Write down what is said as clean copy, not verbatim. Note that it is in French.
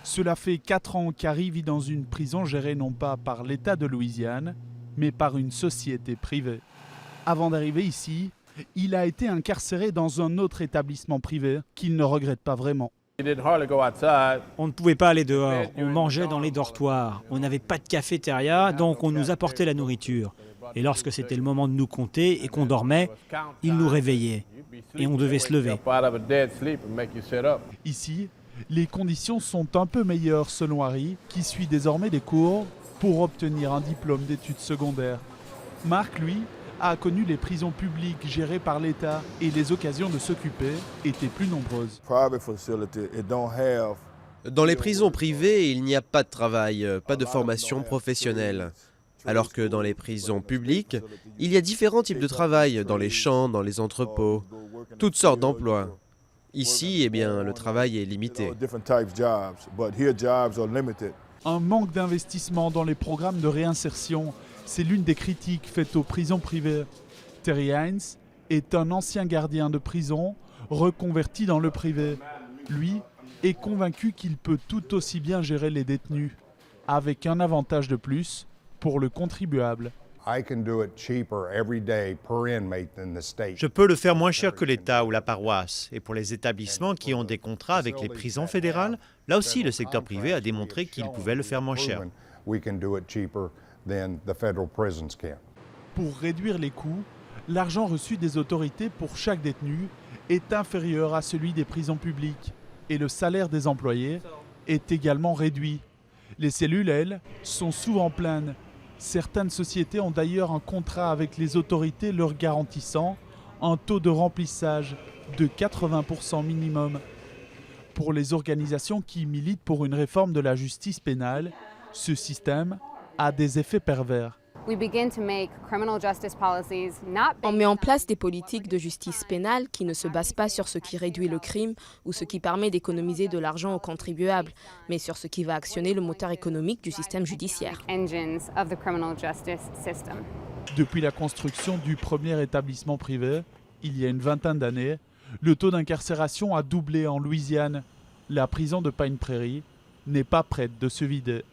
Cela fait 4 ans qu'Harry vit dans une prison gérée non pas par l'État de Louisiane, mais par une société privée. Avant d'arriver ici, il a été incarcéré dans un autre établissement privé qu'il ne regrette pas vraiment. On ne pouvait pas aller dehors, on mangeait dans les dortoirs, on n'avait pas de cafétéria, donc on nous apportait la nourriture. Et lorsque c'était le moment de nous compter et qu'on dormait, ils nous réveillaient et on devait se lever. Ici, les conditions sont un peu meilleures selon Harry, qui suit désormais des cours pour obtenir un diplôme d'études secondaires. Mark, lui, a connu les prisons publiques gérées par l'État et les occasions de s'occuper étaient plus nombreuses. Dans les prisons privées, il n'y a pas de travail, pas de formation professionnelle. Alors que dans les prisons publiques, il y a différents types de travail, dans les champs, dans les entrepôts, toutes sortes d'emplois. Ici, eh bien, le travail est limité. Un manque d'investissement dans les programmes de réinsertion, c'est l'une des critiques faites aux prisons privées. Terry Hines est un ancien gardien de prison reconverti dans le privé. Lui est convaincu qu'il peut tout aussi bien gérer les détenus, avec un avantage de plus pour le contribuable. Je peux le faire moins cher que l'État ou la paroisse. Et pour les établissements qui ont des contrats avec les prisons fédérales, là aussi le secteur privé a démontré qu'il pouvait le faire moins cher. Pour réduire les coûts, l'argent reçu des autorités pour chaque détenu est inférieur à celui des prisons publiques et le salaire des employés est également réduit. Les cellules, elles, sont souvent pleines. Certaines sociétés ont d'ailleurs un contrat avec les autorités leur garantissant un taux de remplissage de 80% minimum. Pour les organisations qui militent pour une réforme de la justice pénale, ce système a des effets pervers. On met en place des politiques de justice pénale qui ne se basent pas sur ce qui réduit le crime ou ce qui permet d'économiser de l'argent aux contribuables, mais sur ce qui va actionner le moteur économique du système judiciaire. Depuis la construction du premier établissement privé, il y a une vingtaine d'années, le taux d'incarcération a doublé en Louisiane. La prison de Pine Prairie n'est pas prête de se vider.